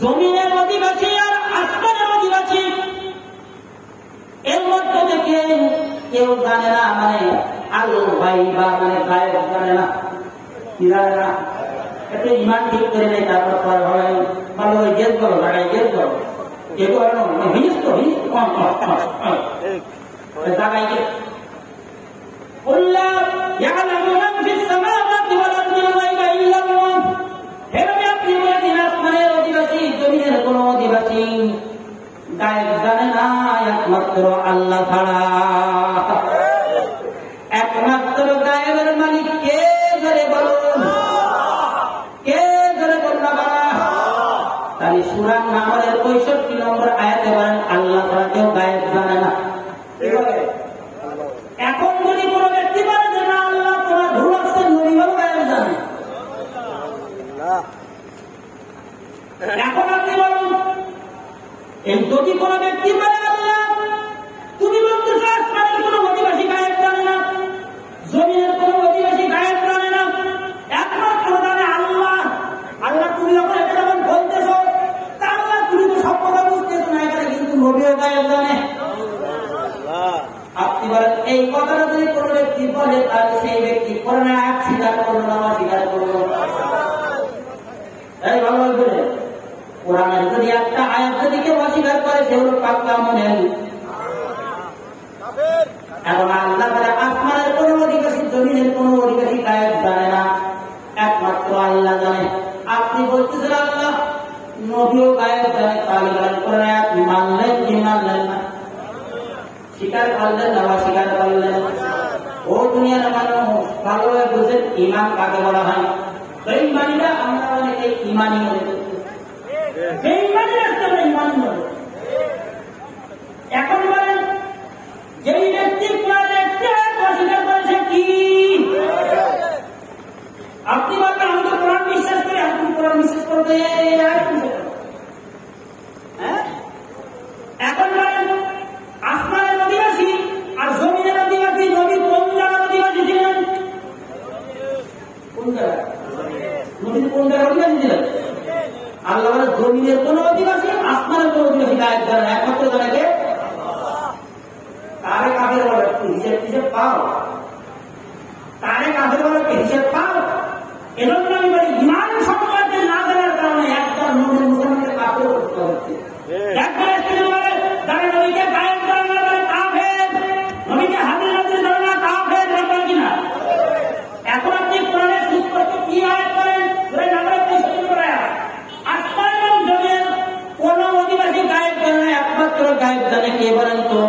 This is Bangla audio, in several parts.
জমিনের অধিবাসী আর আসমানের অধিবাসী, এর মধ্যে থেকে কেউ জানে না, মানে আলো ভাই বা মানে গায়েব জানে না, কি জানে না। একটু ইমান ঠিক করে নেই, তারপর পরে হবে ভালো ওই গেট করো, লাগাই গেট করো, কেউ হিস তো হিস জায়গায় গিয়ে কোন অধিবাসী গায়েব জানে না একমাত্র আল্লাহ ছাড়া। একমাত্র গায়েবের মালিক কে ধরে বলুন, কে ধরে বললাম। তাই সূরা নামের 65 নম্বর আয়াতে বলেন আল্লাহ ছাড়া কেউ গায়েব জানে না। এখন যদি কোনো ব্যক্তি বলে যে না আল্লাহ তোমার ভুল আসছে, নবী হল গায়েব জানে, এখন আপনি বলুন, এই যদি কোনো ব্যক্তি বলে আল্লাহ তুমি বলতে চাও আসমানের কোনো অধিবাসী গায়েব জানে না, জমিনের কোনো অধিবাসী গায়েব জানে না, একমাত্র জানে আল্লাহ। আল্লাহ তুমি যখন এটা যখন বলতেছ, তা আল্লাহ তুমি তো সব কথা বুঝতেছ না, এখানে কিন্তু নবীও গায়েব জানে। আপনি বলেন এই কথাটা যদি কোনো ব্যক্তি বলে, তাহলে সেই ব্যক্তি কোরআনের আয়াত স্বীকার করলো না অস্বীকার করলো? এই ভালো বলবে, কোরআনের যদি একটা আয়াত যদি কেউ অস্বীকার করে, সে হলো পাক্কা মুমিন। এখন আল্লাহ তাআলা আসমানের কোন অধিবাসী, জমিনের কোন অধিবাসী গায়েব জানে না, একমাত্র আল্লাহ জানে। আপনি বলতেছেন আল্লাহ নবীও গায়েব জানে, তাহলে কোরআনের আয়াত মানলেন কি মানলেন না? স্বীকার করলেন না অস্বীকার করলেন? ও দুনিয়ার মানুষ ভালোভাবে বুঝেন ঈমান কাকে বলা হয়। বেঈমানিরা আমরা অনেকে ঈমানি মনে করি, বেঈমানিরা আমরা ঈমানি মনে করি। এখন বলেন যেই ব্যক্তি কোরআনের একটি আয়াত অস্বীকার করেছে কি? আপনি বলবেন আমি তো কোরআন বিশ্বাস করি, আপনি কোরআন বিশ্বাস করতে এখন বলেন আসমানের অধিবাসী আর জমিনের অধিবাসী, নবী কোন জায়গার অধিবাসী ছিলেন? কোন জায়গা? নবী কোন জায়গার অধিবাসী ছিলেন? আল্লাহ বলে জমিনের কোন অধিবাসী, আসমানের কোন অধিবাসী গায়েব জানে না, একমাত্র জানে কে? তারে কাফের বলে একটু হিসেব পাও, তারে কাফের বলে হিসেব পাও। এজন্য আমি বলি ঈমান সম্পর্কে না জানার কারণে একদম নবীর মুসলমানকে কাফের করতে হচ্ছে। একবার বলে তারা নবীকে গায়েব জানে না, বলে কাফের, নবীকে হাদিস নবী জানে না, কাফের, বলে কিনা? এখন আপনি কোরআনের সুস্পষ্ট কি আয়াত করেন? সূরা নামের 65 নম্বর আয়াত, আসমান এবং জমিনের কোন অধিবাসী গায়েব জানে না, একমাত্র গায়েব জানে কে বলেন তো?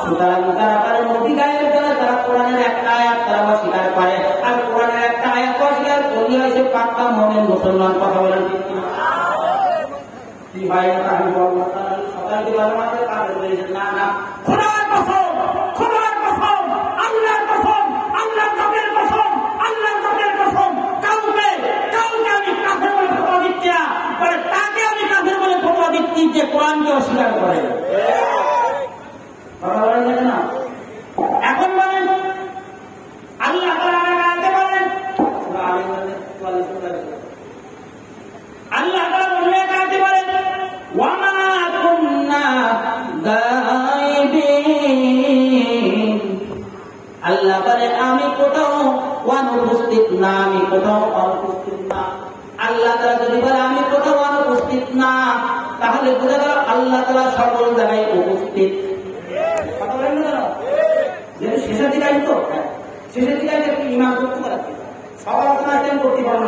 সুতরাং যারা নবী গায়েব জানে, তারা কোরআনের একটা আয়াত তারা অস্বীকার করে, আর কোরআনের একটা আয়াত অস্বীকার করলে হয়েছে পাক্কা মুমিন মুসলমান। কথা বলেন কি ভাই? আমি বলবো সকালকে ভালো মাত্র কাফের বলেছেন না, না খোদার কসম, খোদার কসম, আল্লাহর কসম, আল্লাহর জাতের কসম, আল্লাহর জাতের কসম, কাউকে আমি কাফের বলে ফতোয়া দিচ্ছি না, বলে তাকে আমি কাফের বলে ফতোয়া দিচ্ছি যে কোরআনকে অস্বীকার করে। না এখন বলেন আল্লাহ তাআলা বলেন, আল্লাহ তাআলা বলেন ওয়া মা কুন্না গায়বিন। আল্লাহ বলে আমি কোথাও অনুপস্থিত না, আমি কোথাও অনুপস্থিত না। আল্লাহ তাআলা যদি বলে আমি কোথাও অনুপস্থিত না, তাহলে বোঝা গেল আল্লাহ তাআলা সকল জায়গায় উপস্থিত। শেষের দিকে আসতো, শেষের দিকে একটু ইমান করতে পারছি, সবার সময় করতে পারবো না।